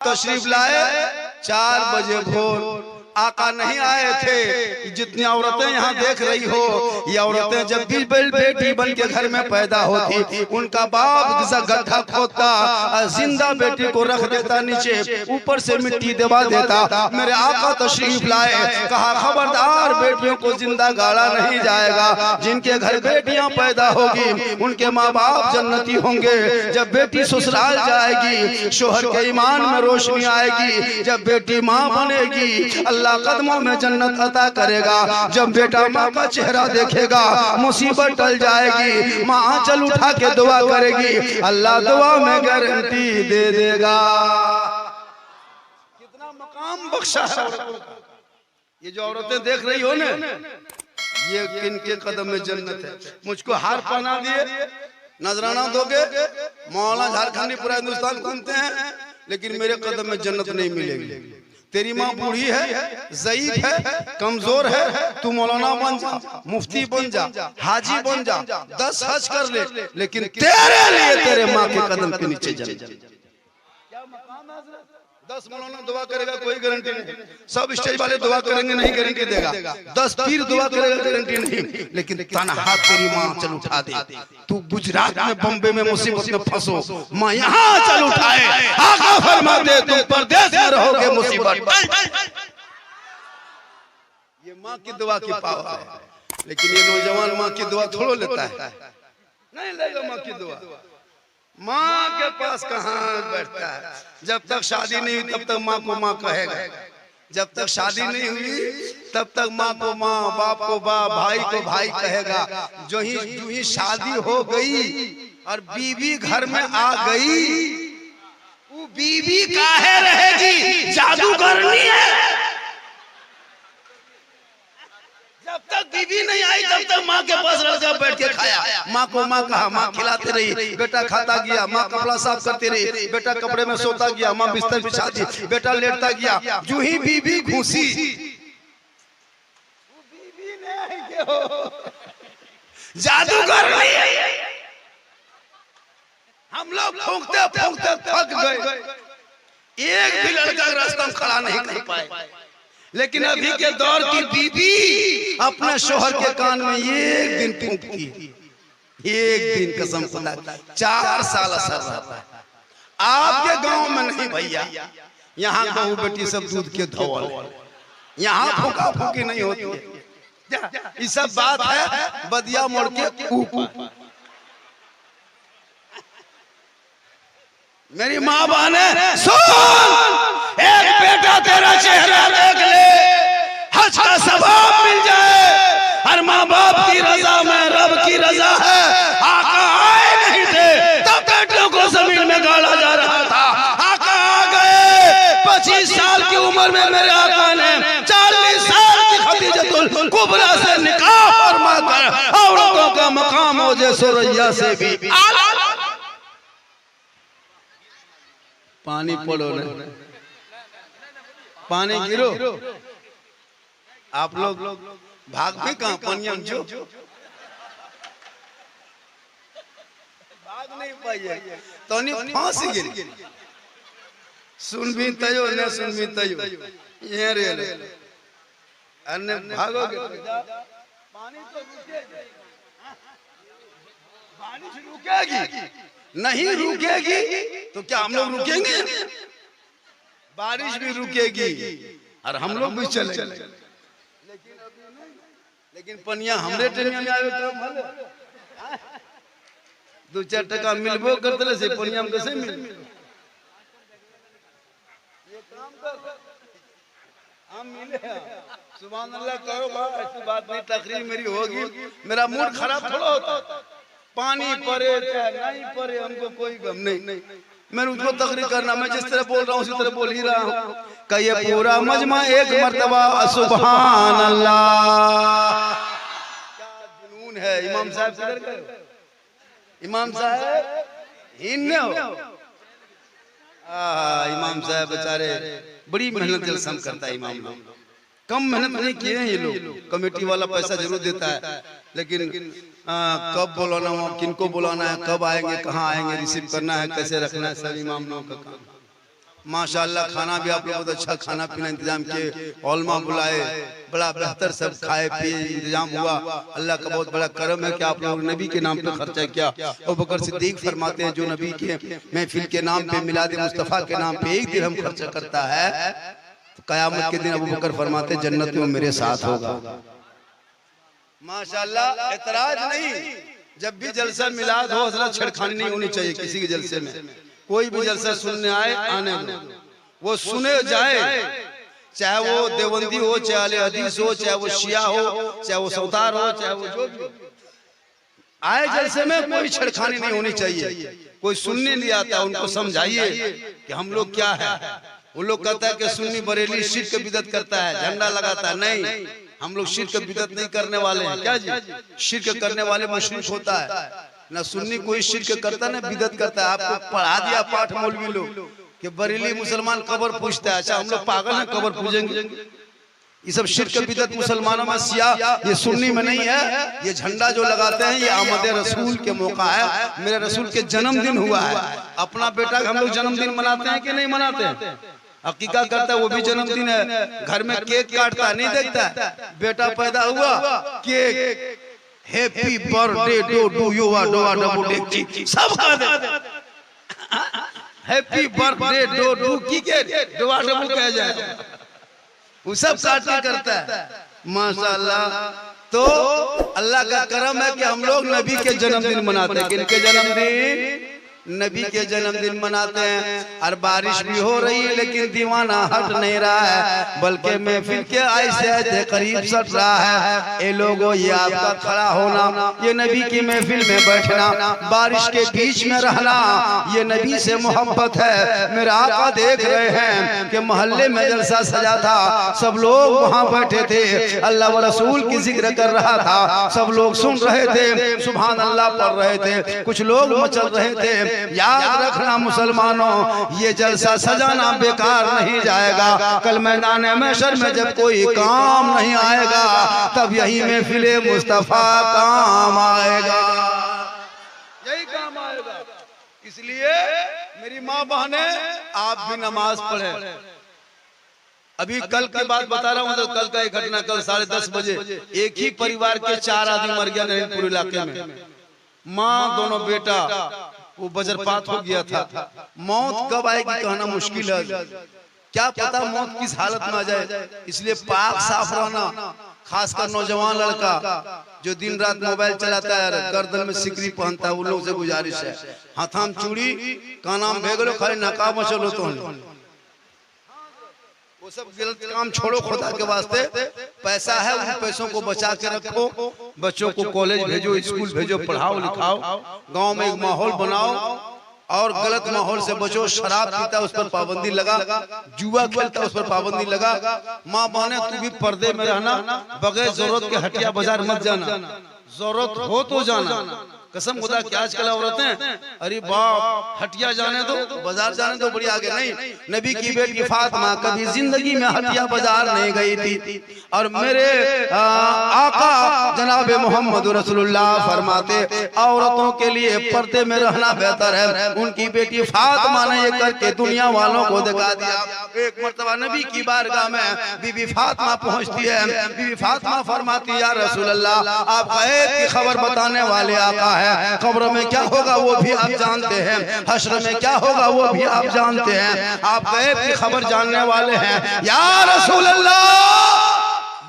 तशरीफ लाए 4 बजे भोर। आका नहीं आए थे। जितनी औरतें यहाँ देख रही हो, ये औरतें जब भी बेटी बन के घर में पैदा होती, उनका बाप गड्ढा खोदता, जिंदा बेटी को रख देता नीचे, ऊपर से मिट्टी दबा देता। मेरे आका तशरीफ लाए, कहा खबरदार बेटियों को जिंदा गाड़ा नहीं जाएगा। जिनके घर बेटियां पैदा होगी उनके माँ बाप जन्नती होंगे। जब बेटी ससुराल जाएगी शोहर के ईमान में रोशनी आएगी। जब बेटी माँ बनेगी अल्लाह कदमों में जन्नत अता करेगा। जब बेटा माँ का चेहरा देखेगा मुसीबत टल जाएगी। माँ आंचल उठा के दुआ करेगी, अल्लाह दुआ में गारंटी दे देगा। कितना मकाम बख्शा है। ये जो औरतें देख रही हो ना, ये किनके कदम में जन्नत है। मुझको हार पहना दिए, नजराना दोगे, मौलाना झारखंडी पूरा हिंदुस्तान घूमते हैं, लेकिन मेरे कदम में जन्नत नहीं मिलेगी। तेरी माँ बूढ़ी है, ज़ईफ है, कमजोर है, तू मौलाना बन जा, मुफ्ती बन जा, हाजी बन जा, 10 हज कर ले, लेकिन तेरे लिए तेरे माँ के कदम के नीचे जन्नत। 10 मौलाना दुआ करेगा कोई गारंटी नहीं। सब स्टेज वाले दुआ करेंगे नहीं गारंटी देगा। 10 पीर दुआ करेगा गारंटी नहीं। लेकिन तनहा तेरी माँ चल उठा दे। तू गुजरात में बम्बे में मुसीबत में फंसो, माँ यहाँ चल उठाए, आका फरमा दे तुम परदेश में रहोगे मुसीबत। ये माँ की दुआ की पावर है। लेकिन ये नौजवान माँ की दुआ थोड़ा लेता है, नहीं लेगा माँ की दुआ। माँ के पास कहाँ बैठता है। जब तक शादी नहीं हुई तब तक माँ को माँ कहेगा। जब तक शादी नहीं हुई तब तक माँ को माँ, बाप को बाप, भाई को भाई कहेगा। जो ही शादी हो गई और बीवी घर में आ गई, वो बीवी काहे रहेगी, जादूगरनी है। जब तक बीवी नहीं आई तब तक माँ के पास रह बैठ के खाया। माँ को माँ कहा, माँ खिलाते रही, बेटा खाता गया। माँ कपड़ा साफ करती रही, बेटा कपड़े में सोता गया। माँ बिस्तर बिछा दी, बेटा लेटता गया। जो ही बीवी घुसी, बीवी नहीं जादूगर नहीं। हम लोग फूंकते फूंकते थक गए, एक भी लड़का रास्ता में खड़ा नहीं कर पाए। लेकिन अभी के दौर की बीबी अपने शोहर के कान में एक दिन फूंकती, एक दिन कसम खुदा 4 साल असर रहता है। आपके गांव में नहीं भैया, यहाँ बहू बेटी सब दूध के धोवल, यहाँ फूका फूकी नहीं होती है। ये सब बात है बदिया मोड़ के ऊपर। मेरी माँ बहने सुन, एक बेटा तेरा चेहरा देख ले, हज का सवाब मिल जाए। हर माँ बाप की रजा में रब की रजा है। आका आए नहीं थे तब बेटों को जमीन में गाड़ा जा रहा था। आका आ गए, 25 साल की उम्र में मेरे आका ने 40 साल की खदीजतुल कुबरा से निकाह फरमाकर औरतों का मकाम मौजे सुरैया से भी। पानी पड़ो न, पानी गिरो। आप लोग भाग में कहां पनिया जो भाग नहीं पाइए तो नहीं फांस गिर। सुन भी तयो न सुन भी तयो, ये रे अन्य भागोगे पानी तो रुकेगी, बारिश रुकेगी नहीं रुकेगी तो क्या हम लोग रुकेंगे? बारिश भी रुकेगी और हम लोग भी चले। लेकिन पनिया हमरे टेनिया में आवे तो भले 2-4 टका मिलबो करते से पनिया में कैसे मिल। ये काम कर हम मिले, सुभान अल्लाह करो। ऐसी बात नहीं, तकरीर मेरी होगी, मेरा मूड खराब थोड़ा होता। पानी पड़े चाहे नहीं पड़े हमको कोई गम नहीं। मैंने उसको तकरीर करना, मैं जिस तरह बोल रहा हूँ उसी तरह बोल ही रहा हूँ। का ये पूरा मजमा एक मर्तबा सुभान अल्लाह। क्या जुनून है। इमाम साहब किधर गए? इमाम साहब हिन्ने हो। इमाम साहब बेचारे बड़ी मेहनत जलसम करता है। इमाम लोग कम मेहनत नहीं किए हैं ये लोग। कमेटी वाला पैसा जरूर देता है, लेकिन कब बुलाना हो, किनको बुलाना है, कब आएंगे, कहाँ आएंगे, रिसीव करना है, कैसे रखना है, सब इमाम लोगों का काम। माशाल्लाह खाना भी आप लोग बहुत अच्छा खाना पीना इंतजाम किए, औलमा बुलाए, बड़ा बेहतर सब खाए पिए इंतजाम हुआ। अल्लाह का बहुत बड़ा करम है कि आप लोग नबी के नाम पे खर्चा किया। अबू बकर सिद्दीक फरमाते हैं जो नबी के महफिल के नाम पे, मिलाद मुस्तफ़ा के नाम पे एक दिरहम खर्चा करता है तो कयामत के दिन अबू बकर फरमाते हैं जन्नत में मेरे साथ होगा। माशाल्लाह एतराज नहीं, जब भी जलसा मिलाद हो हजरत छेड़खानी नहीं होनी चाहिए किसी के जलसे में। कोई भी जलसा सुनने आए आने दो, वो सुने जाए, चाहे वो देवबंदी हो, चाहे अहले हदीस हो, चाहे वो शिया हो, चाहे वो सौतार हो, चाहे वो जो भी आए जलसे में, कोई छेड़खानी नहीं होनी चाहिए। कोई सुनने नहीं आता उनको समझाइए कि हम लोग क्या है। वो लोग कहता है कि सुन्नी बरेली शिर्क बिदअत करता है, झंडा लगाता है। नहीं, हम लोग शिर्क बिदअत नहीं करने वाले हैं। क्या जी, शिर्क करने वाले मुशरिक होता है ना। सुन्नी कोई शिर्क करता है ना बिदअत करता है। आपको पढ़ा दिया पाठ मौलवी लोग कि बरेली मुसलमान कब्र पूजता है। अच्छा हम लोग पागल हैं कब्र पूजेंगे? ये सब शिर्क बिदअत मुसलमानों में सिया, ये सुन्नी में नहीं है। ये झंडा जो लगाते हैं ये आमद रसूल के मौका है, मेरे रसूल के जन्मदिन हुआ है। अपना बेटा हम लोग जन्मदिन मनाते हैं कि नहीं मनाते हैं? अकीका करता है वो भी जन्मदिन है, घर में केक काटता है, नहीं देखता बेटा पैदा हुआ cake happy birthday to you सब कह दे हैप्पी बर्थडे डू की के कह जाए, वो सब काटने करता है। माशाल्लाह, तो अल्लाह का करम है कि हम लोग नबी के जन्मदिन मनाते हैं। किनके जन्मदिन? नबी के जन्मदिन मनाते हैं। और बारिश भी हो रही है लेकिन दीवाना हट नहीं रहा है, बल्कि महफिल के ऐसे करीब सट रहा है। ये लोगों, ये आपका खड़ा होना, ये नबी की महफिल में बैठना, बारिश के बीच में रहना, ये नबी से मोहब्बत है। मेरा आका देख रहे हैं कि मोहल्ले में जलसा सजा था, सब लोग वहाँ बैठे थे, अल्लाह व रसूल की जिक्र कर रहा था, सब लोग सुन रहे थे, सुभान अल्लाह पढ़ रहे थे, कुछ लोग मचल रहे थे। याद रखना मुसलमानों, ये जलसा सजाना बेकार नहीं जाएगा। कल मैदान महशर में जब कोई काम नहीं आएगा तब यही महफिले मुस्तफा काम आएगा, यही काम आएगा। इसलिए मेरी माँ बहने, आप भी नमाज पढ़े। अभी कल की बात बता रहा हूँ, तो कल का एक घटना, कल 10:30 बजे एक ही परिवार के 4 आदमी मर गया नरेंद्रपुर इलाके में। माँ, दोनों बेटा, वो वज्रपात हो गया था। मौत कब आएगी कहना मुश्किल है, क्या पता मौत किस हालत में आ जाए। इसलिए पाक साफ रहना, खासकर नौजवान लड़का जो दिन रात मोबाइल चलाता है, गर्दन में सिकरी पहनता है, उन लोगों से गुजारिश है, हाथाम चूड़ी, कानाम भेगलो, खाली नकाब चलो तो वो सब गलत काम छोड़ो। खुदा के वास्ते पैसा है, उन पैसों को बचा के रखो, बच्चों को कॉलेज भेजो, स्कूल भेजो, पढ़ाओ लिखाओ, गांव में एक माहौल बनाओ और गलत माहौल से बचो। शराब पीता उस पर पाबंदी लगा, जुआ खेलता उस पर पाबंदी लगा। माँ बहने, तू भी पर्दे में रहना, बगैर जरूरत के हटिया बाजार मत जाना, जरूरत हो तो जाना। कसम खुदा कि आजकल औरतें, अरे बाप हटिया जाने दो, बाजार जाने दो, बड़ी आगे नहीं। नबी की बेटी फातिमा कभी जिंदगी में हटिया बाजार नहीं गई थी। और मेरे आका जनाब मोहम्मद रसूलुल्लाह फरमाते औरतों के लिए पर्दे में रहना बेहतर है। उनकी बेटी फातिमा ने ये करके दुनिया वालों को दिखा दिया। एक मर्तबा नबी की बारगाह में बीबी फातिमा पहुंचती है। बीबी फातिमा फरमाती, या रसूलल्लाह, आप गैब की खबर बताने वाले आका है, कब्र में क्या होगा वो भी आप जानते हैं, हश्र में क्या होगा वो भी आप जानते हैं, आप गैब की खबर जानने वाले हैं। या रसूल अल्लाह,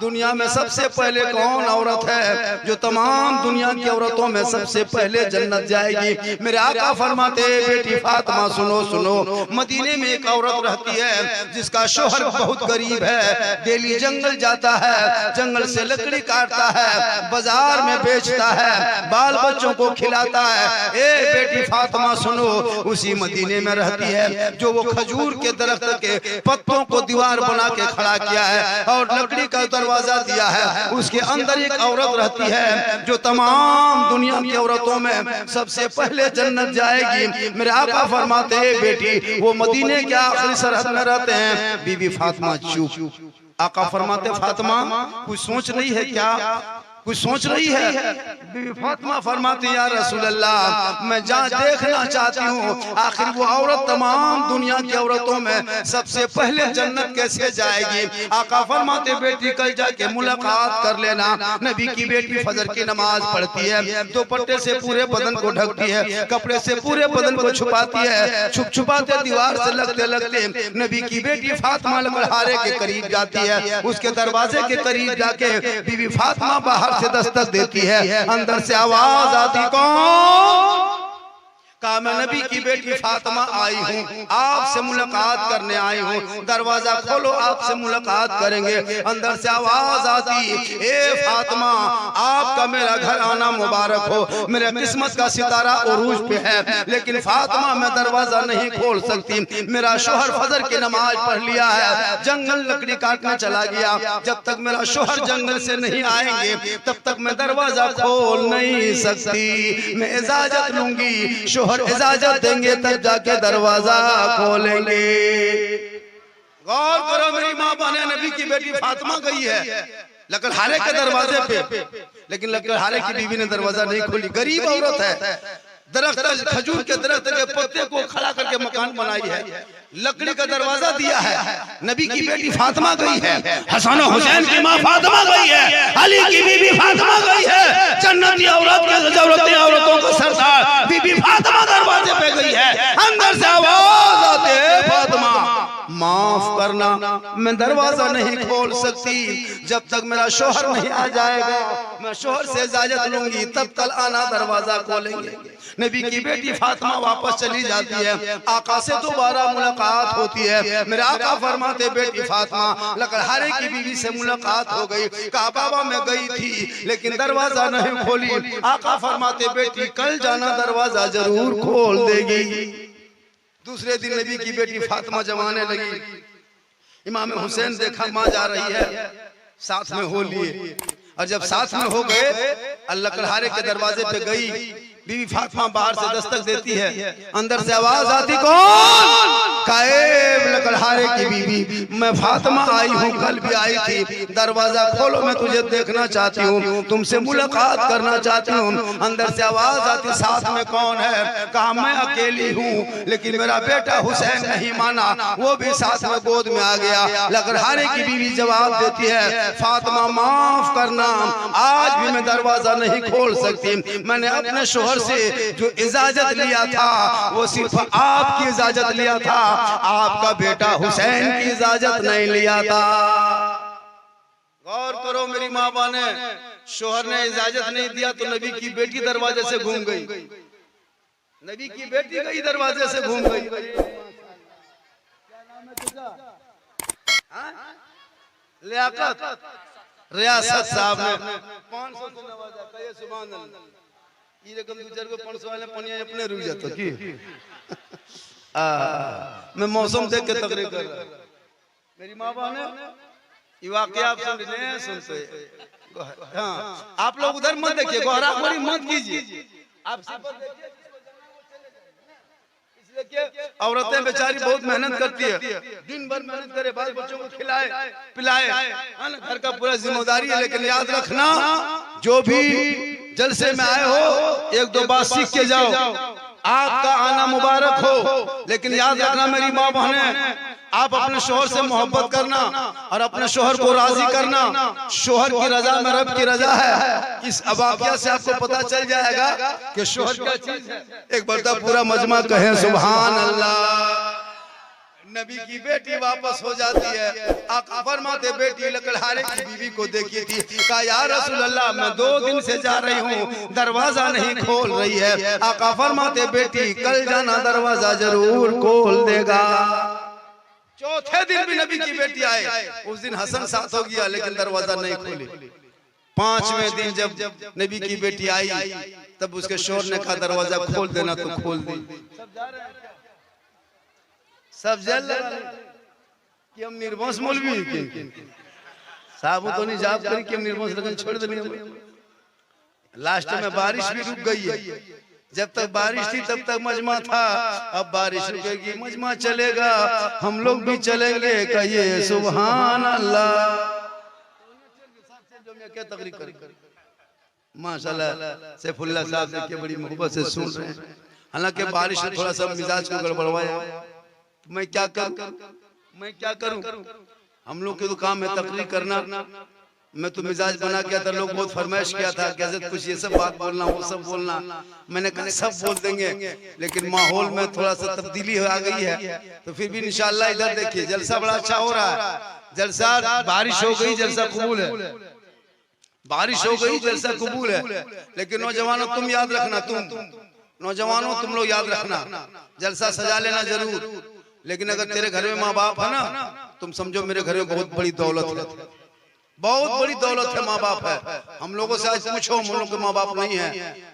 दुनिया में सबसे पहले कौन औरत है जो तमाम दुनिया की औरतों में सबसे पहले जन्नत जाएगी? मेरे आका फरमाते, बेटी फातिमा सुनो सुनो, मदीने में एक औरत रहती है जिसका शोहर बहुत गरीब है, डेली जंगल जाता है, जंगल से लकड़ी काटता है, बाजार में बेचता है, बाल बच्चों को खिलाता है। ए बेटी फातिमा सुनो, उसी मदीने में रहती है जो वो खजूर के दरख्त के पत्तों को दीवार बना के खड़ा किया है और लकड़ी का दरवाजा दिया है। उसके अंदर एक औरत रहती है जो तमाम दुनिया की औरतों में सबसे पहले जन्नत जाएगी। मेरे आका फरमाते हैं, बेटी वो मदीने के आखिरी सरहद में रहते हैं। बीबी फातिमा चुप। आका फरमाते, फातिमा कुछ सोच रही है क्या? कुछ सोच रही है? बीबी फातिमा फरमाती या रसूल अल्लाह, मैं जहाँ देखना चाहती हूँ आखिर वो औरत तमाम दुनिया की औरतों में सबसे पहले जन्नत कैसे जाएगी? आका फरमाते बेटी कल जाके मुलाकात कर लेना। नबी की बेटी फजर की नमाज पढ़ती है, दुपट्टे से पूरे बदन को ढकती है, कपड़े से पूरे बदन को छुपाती है, छुप छुपाते दीवार से लगते लगते नबी की बेटी फातिमा लकड़हारे के करीब जाती है। उसके दरवाजे के करीब जाके बीबी फातिमा बाहर से दस्तक देती है। अंदर से आवाज आती, कौन? कहा मैं नबी की बेटी फातिमा आई हूँ, आपसे मुलाकात करने आई हूँ, दरवाजा खोलो आपसे मुलाकात करेंगे। अंदर से आवाज आती, ए फातिमा आपका मेरा घर आना मुबारक हो, मेरे किस्मत का सितारा उरूज पे है, लेकिन फातिमा मैं दरवाजा नहीं खोल सकती, मेरा शोहर फजर की नमाज पढ़ लिया है, जंगल लकड़ी काटने चला गया, जब तक मेरा शोहर जंगल से नहीं आएंगे तब तक मैं दरवाजा खोल नहीं सकती, मैं इजाजत लूंगी, शोहर इजाजत देंगे तब जाके दरवाजा खोलेंगे। गौर करो मेरी माँ बहने, नबी की बेटी फातिमा गई है लकड़हारे के दरवाजे पे, लेकिन लकड़हारे की बीवी ने दरवाजा नहीं खोली। गरीब औरत है, दरख्त खजूर के दरख्त के पत्ते को खड़ा करके मकान बनाई है, लकड़ी का दरवाजा दिया है। नबी की बेटी फातिमा गई है, हसन हुसैन की माँ फातिमा गई है, अली की बीबी फातिमा गई है, जन्नती औरत के जरूरतें औरतों का सरदार बीबी फातिमा दरवाजे पे गई है। अंदर से आवाज आते, फातिमा माफ करना, मैं दरवाजा नहीं खोल सकती, जब तक मेरा शोहर नहीं आ जाएगा मैं शोहर से इजाजत लूंगी, तब कल आना दरवाजा खोलेंगे। नबी की बेटी फातिमा वापस चली जाती है, आका से दोबारा मुलाकात होती है। मेरे आका फरमाते बेटी फातिमा लकड़हारे की बीवी से मुलाकात हो गई। कहा बाबा मैं गई थी लेकिन दरवाजा नहीं खोली। आका फरमाते बेटी कल जाना दरवाजा जरूर खोल देगी। दूसरे दिन नबी की बेटी फातिमा जमाने लगी। इमाम हुसैन देखा माँ जा रही है, साथ में हो लिए, और जब साथ में हो गए लकड़हारे के दरवाजे पे गई। बीवी फातिमा बाहर से दस्तक देती है, अंदर से आवाज आती, कौन? काएब लकड़हारे की बीवी, मैं फातिमा आई हूँ, कल भी आई थी, दरवाजा खोलो मैं तुझे देखना चाहती हूँ, तुमसे मुलाकात करना चाहती हूँ। अंदर से आवाज आती, साथ में कौन है? कहा मैं अकेली हूँ, लेकिन मेरा बेटा हुसैन नहीं माना, वो भी साथ में गोद में आ गया। लकड़हारे की बीवी जवाब देती है, फातिमा माफ करना, आज भी मैं दरवाजा नहीं खोल सकती, मैंने अपने शोहर से जो इजाजत लिया था वो सिर्फ आपकी इजाजत लिया था, आपका बेटा हुसैन की इजाजत नहीं लिया था। गौर करो मेरी माँ बहने, शोहर ने इजाजत नहीं दिया तो नबी की बेटी दरवाजे से घूम गई, नबी की बेटी गई दरवाजे से घूम गई। लियाकत रियासत साहब ने 500 से नवाजा, कहिए सुभान अल्लाह। ये रकम दूसरे को 500 वाले पनिया अपने रुक जाता की मैं मौसम देख के तकरीर कर रहा। मेरी माँ बहने ये वाकया आप सुन रहे सुनते, हाँ आप लोग उधर मत देखिए, गोहराखोरी मत कीजिए, आप सिर्फ देखिए। औरतें बेचारी बहुत मेहनत करती है, दिन भर मेहनत करे, बाल बच्चों को खिलाए पिलाए, घर का पूरा जिम्मेदारी है। लेकिन याद रखना, जो भी जलसे में आए हो एक दो बात सीख के जाओ, आपका आना मुबारक हो। लेकिन याद रखना मेरी माँ बहने, आप अपने शोहर से मोहब्बत करना और अपने शोहर को राजी करना। शोहर की रजा में रब की रजा है। इस वाकया से आपको पता चल जाएगा कि शोहर क्या चीज है। एक बार पूरा मजमा कहे सुभान अल्लाह। नबी की बेटी वापस हो जाती है। आका फरमाते बेटी लकड़हारे की बीवी को देखी थी, कहा या रसूल अल्लाह मैं 2 दिन से जा रही हूँ, दरवाजा नहीं खोल रही है। आका फरमाते बेटी कल जाना दरवाजा जरूर खोल देगा। चौथे दिन भी नबी की बेटी आए, उस दिन हसन साथ हो गया लेकिन दरवाजा नहीं खोली। 5वें दिन जब नबी की बेटी आई तब उसके शोहर ने कहा दरवाजा खोल देना, तो खोल दी। सब जल कि हम निर्वंश मौलवी साहब तो नहीं जाप करी कि हम निर्वंश लगन छोड़ देंगे। लास्ट में बारिश भी रुक गई है। जब तक बारिश थी तब तक मजमा था, अब बारिश रुकेगी मजमा चलेगा, हम लोग भी चलेंगे। कहिए सुभान अल्लाह। क्या तकरीर करें? माशाल्लाह सैफुल्लाह साहब देखिए बड़ी मोहब्बत से सुन रहे हैं। हालांकि बारिश ने थोड़ा सा मिजाज को गड़बड़वाया, तो मैं क्या करूं, हम लोग के तो काम है तकरीर करना। मैं तो मिजाज बना किया था, लोग बहुत फरमाइश किया था कैसे कुछ ये सब बात बोलना वो सब बोलना, मैंने कहा सब बोल देंगे, लेकिन माहौल में थोड़ा सा तब्दीली आ गई है। तो फिर भी इंशाल्लाह इधर देखिए जलसा बड़ा अच्छा हो रहा है। जलसा बारिश हो गई, जलसा कबूल है, बारिश हो गई जलसा कबूल है। लेकिन नौजवानों तुम याद रखना, तुम लोग याद रखना, जलसा सजा लेना जरूर, लेकिन अगर तेरे घर में माँ बाप है ना, तुम समझो मेरे घर में बहुत बड़ी दौलत है, बहुत बड़ी दौलत है, माँ बाप है। हम लोगों से आज पूछो, हम लोगों के माँ बाप नहीं है।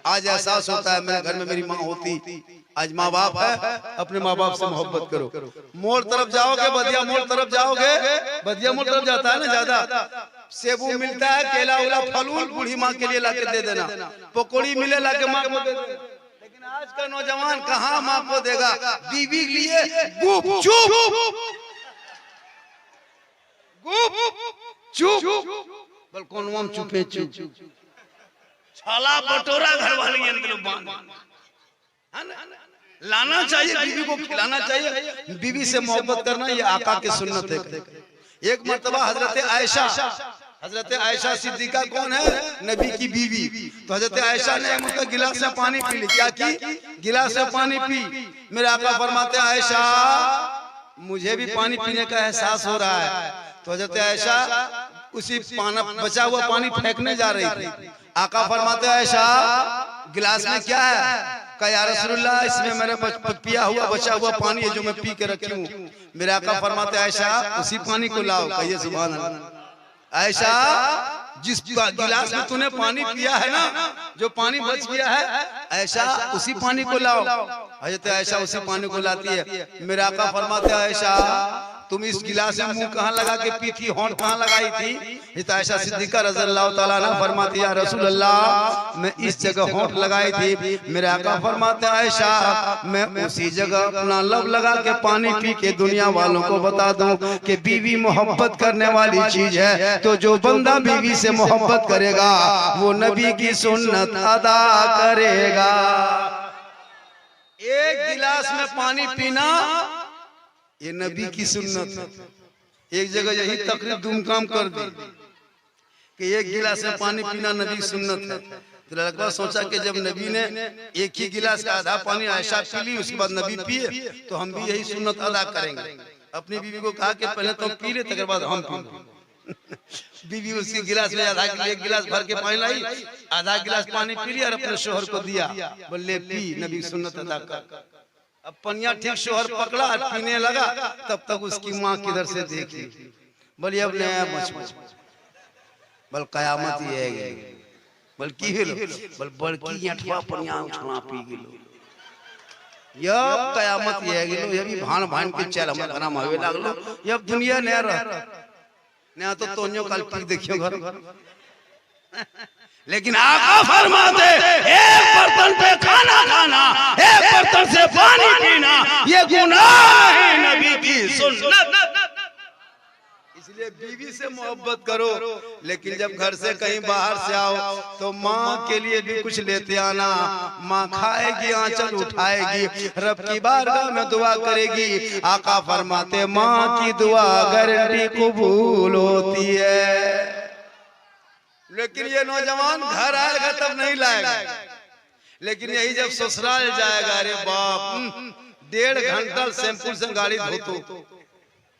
आज एहसास होता है मेरे घर में मेरी माँ होती, आज माँ बाप है। अपने माँ बाप से मोहब्बत करो। मोड़ तरफ जाओगे, बदिया मोड़ तरफ जाओगे, बदिया मोड़ तरफ जाता है ना ज्यादा, सेबू मिलता है, केला उला फलूल बूढ़ी माँ के लिए लाके दे देना, पकौड़ी मिले लाके माँ को दे देना। लेकिन आज का नौजवान कहाँ माँ को देगा, बीवी लिए चुप बलकोनवा में चुपे चुप छाला बटोरा घर वाली लाना चाहिए, बीवी को खिलाना चाहिए, बीवी से मोहब्बत करना ये आका की सुन्नत है। एक मर्तबा हजरत आयशा सिद्दीका कौन है, नबी की बीवी। तो हजरत आयशा ने उनका गिलास में पानी पी ली, क्या की, गिलास में पानी पी। मेरे आका फरमाते आयशा मुझे भी पानी पीने का एहसास हो रहा है। तो हजरत आयशा उसी बचा हुआ पानी फेंकने जा रही थी। आका फरमाते आयशा गिलास में क्या है, कहा या रसूलुल्लाह इसमें मेरे पिया हुआ बचा हुआ पानी है जो मैं पी के रखी हूँ। मेरे आका फरमाते आयशा उसी पानी को लाओ, कहिए सुभान अल्लाह। आयशा जिस गिलास में तूने पानी पिया है ना, जो पानी बच गया है, ऐशा उसी पानी को लाओ। हजरत आयशा उसी पानी को लाती है। मेरे आका फरमाते आयशा तुम इस गिलास में मुंह कहाँ लगा के पी थी, होंठ कहाँ लगाई थी। हजरत आयशा सिद्दीका रज़ियल्लाहु ताला अन्हा फरमाती या रसूल अल्लाह मैं इस जगह होंठ लगाई थी। मेरे आका फरमाते आयशा मैं उसी जगह अपना लब लगा के पानी पी के दुनिया वालों को बता दूं कि बीवी मोहब्बत करने वाली चीज है। तो जो बंदा बीवी से मोहब्बत करेगा वो नबी की सुन्नत अदा करेगा। एक गिलास में पानी पीना ये नबी की सुन्नत है। एक जगह यही तकरीर धूमधाम कर दी कि एक गिलास में पानी पीना नबी की सुन्नत है। तो लड़का सोचा कि जब नबी ने एक ही गिलास का आधा पानी आयशा पी ली, उसके बाद नबी पिए, तो हम भी यही सुन्नत अदा करेंगे। अपनी बीवी को कहा कि पहले तुम पी ले, तकर बाद हम पी। बीवी उसके गिलास में एक गिलास भर के पानी लाई, आधा गिलास पानी पी लिया और अपने शोहर को दिया, बोले पी, नबी सुन्नत अदा कर। अब पनिया ठीक शोहर पकड़ा और पीने लगा, तब तक उसकी माँ किधर से देखी, बोली अब नया मच बल कयामत ही है, बल की हेलो बल बड़की अठवा पनिया उठवा पी गेलो, यह कयामत ही है गेलो, ये भी भान भान के चल हम घरा में होवे लागलो, ये दुनिया नया रह नया तो तोन्यो काल पी देखियो घर। लेकिन आका फरमाते एक बर्तन पे खाना खाना, एक बर्तन से पानी पीना ये गुनाह है नबी की सुन्नत। इसलिए बीवी से मोहब्बत करो, लेकिन जब घर से कहीं बाहर से आओ तो माँ के लिए भी कुछ लेते आना। माँ खाएगी, आंचल उठाएगी, रब की बारगाह में दुआ करेगी। आका फरमाते माँ की दुआ गारंटी कबूल होती है। लेकिन ये नौजवान घर आएगा तब नहीं लाएगा, लेकिन यही जब ससुराल जाएगा, अरे बाप 1.5 घंटा शैम्पू से गाड़ी धोतो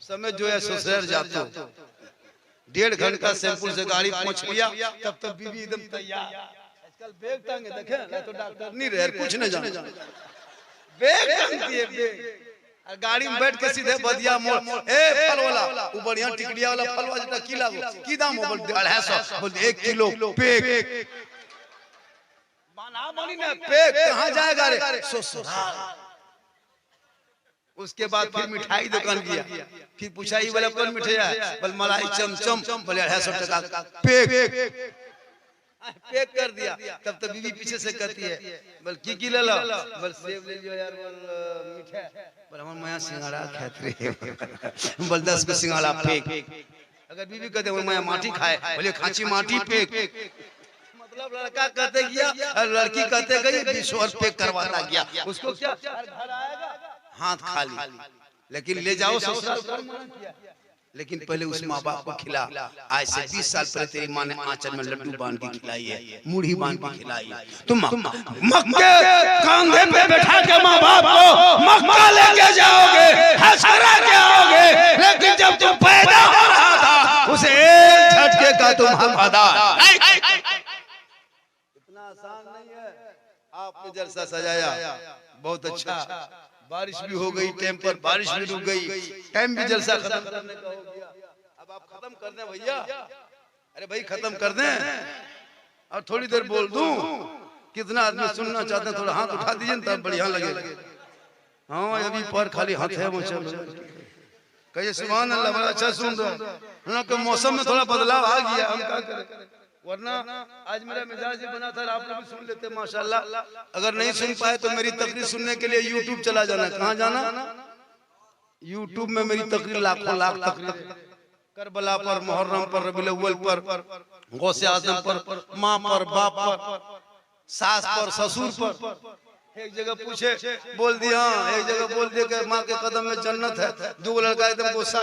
समय जो है ससुराल जातो, 1.5 घंटा शैम्पू से गाड़ी पहुंच लिया, तब तक बीवी एकदम तैयार। आजकल बैग टांगे देखे ना, तो डॉक्टर नहीं रहे कुछ नहीं जाने, बैग टांगती है बैग, गाड़ी में बैठ के सीधे बदिया मोड़। ए फल वाला वो बढ़िया टिकड़िया वाला फल वाला की लागो की दाम हो, बोल 250 बोल 1 किलो पेक बना बनी ना, पेक कहां जाएगा रे ससुराल। उसके बाद फिर मिठाई दुकान गया, फिर पूछा ये वाला कौन मिठाई है, बोल मलाई चमचम, बोले 250 टका पेक पैक कर दिया। तब तो बीवी पीछे से कहती है बोल की ले लो, बोल सेब ले लियो यार, बोल मीठा, बोल हमर माया सिंघाड़ा खात रे, बोल 10 को सिंघाड़ा फेंक। अगर बीवी कहते वो माया माटी खाए, बोले खांची माटी फेंक, मतलब लड़का कहते गया और लड़की कहते गई 20 वर्ष पे करवाता गया, उसको क्या घर आएगा हाथ खाली, लेकिन ले जाओ ससुराल। लेकिन पहले उस माँ बाप को खिला। आज से 20 साल पहले तेरी माँ ने आंचल में लड्डू बांध के खिलाई है, मुढ़ी बांध के खिलाई है। तुम मक्के कांधे पे बैठा के माँ बाप को मक्का लेके जाओगे, हसरा के आओगे, लेकिन जब तुम पैदा हो रहा था उसे एक झटके का तुम हकदार। इतना आसान नहीं है। आपने जलसा सजाया बहुत अच्छा, बारिश भी हो गई, टाइम पर बारिश भी रुक गई, टाइम भी जलसा खत्म करने का हो गया। अब आप खत्म कर दें भैया, अरे भाई खत्म कर दें और थोड़ी देर बोल दूं। कितना आदमी सुनना चाहते हैं, थोड़ा हाथ उठा दीजिए तब बढ़िया लगे। हाँ अभी पर खाली हाथ है, कहिए सुभान अल्लाह, बड़ा अच्छा सुन रहे हैं। मौसम में थोड़ा बदलाव आ गया, हम क्या करें, वरना आज मेरा मिजाज बना था, आप लोग भी सुन लेते माशाल्लाह। अगर नहीं सुन पाए तो मेरी तकरीर सुनने के लिए यूट्यूब चला जाना। कहाँ जाना? यूट्यूब में मेरी तकरीर लाखों लाख तकरीर, करबला पर, मुहर्रम पर, रबीउल अव्वल पर, गौसे आजम पर, माँ पर, बाप पर, सास पर, ससुर पर। एक जगह पूछे बोल दिया, एक जगह बोल दिया कि माँ के कदम में जन्नत है। दो लड़का एकदम गुस्सा,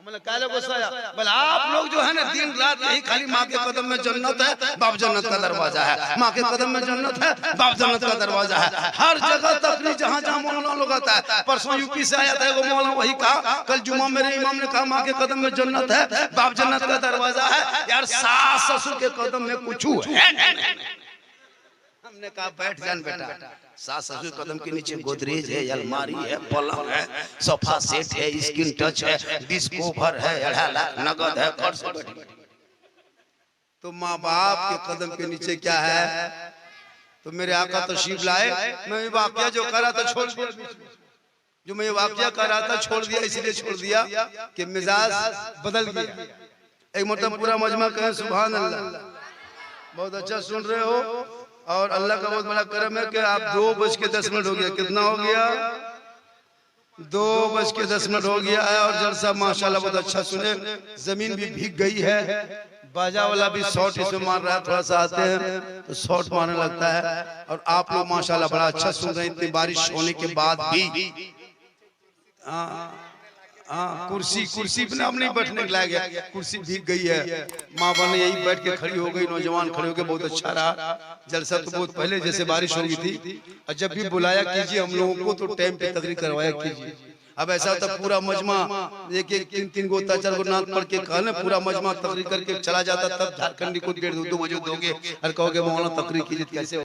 मैंने काले गुस्साया, बोले आप लोग जो है ना दिन रात यही खाली माँ के कदम में जन्नत है, बाप जन्नत का दरवाजा है, माँ के कदम में जन्नत है, बाप जन्नत का दरवाजा है। हर जगह तकलीफ जहाँ जहाँ मौलाना लोग आता है। परसों यूपी से आया था वो मौलाना, वही कहा, कल जुम्मा मेरे इमाम ने कहा माँ के कदम में जन्नत है, बाप जन्नत का दरवाजा है। यार सास ससुर के कदम में कुछ है। हमने कहा बैठ जान बेटा, सास ससुर कदम के नीचे गोदरेज है, अलमारी है, पलंग है, सोफा सेट है, स्क्रीन टच है, डिस्क कवर है, 2.5 लाख नगद है, खर्च है। तो माँ बाप के कदम के नीचे क्या है? तो मेरे आका तशरीफ लाए, मैं ये वाकया जो कर रहा था छोड़ दिया, जो मैं ये वाकया कर रहा था छोड़ दिया, इसलिए छोड़ दिया कि मिजाज बदल गया। एक मतलब पूरा मजमा कहें सुभान अल्लाह। बहुत अच्छा सुन रहे हो, और अल्लाह का बहुत बड़ा करम है कि आप 2:10 हो गया। कितना हो गया? 2:10 हो गया है। और जलसा माशाल्लाह बहुत अच्छा सुने। जमीन भी भीग गई है, बाजा वाला भी शॉट इसमें मार रहा है, थोड़ा सा आते हैं तो शॉट मारने लगता है। और आप लोग माशाल्लाह बड़ा अच्छा सुन रहे हैं, इतनी बारिश होने के बाद भी। कुर्सी पे अब नहीं बैठने के लायक है, कुर्सी भीग गई है। माँ बने यही बैठ के खड़ी हो गई, नौजवान खड़े हो गए, बहुत अच्छा रहा जलसा। तो बहुत पहले जैसे बारिश हो गई थी, और जब भी बुलाया कीजिए हम लोगों को तो टाइम पे तकरीर करवाया कीजिए। अब ऐसा होता पूरा मजमा एक 3 गो 4 गो नात पढ़ के कहने पूरा मजमा तकरीर करके चला जाता, तब झारखंडी को 1:30 2 बजे दोगे और कहोगे मौलाना तकरीर कीजिए कैसे।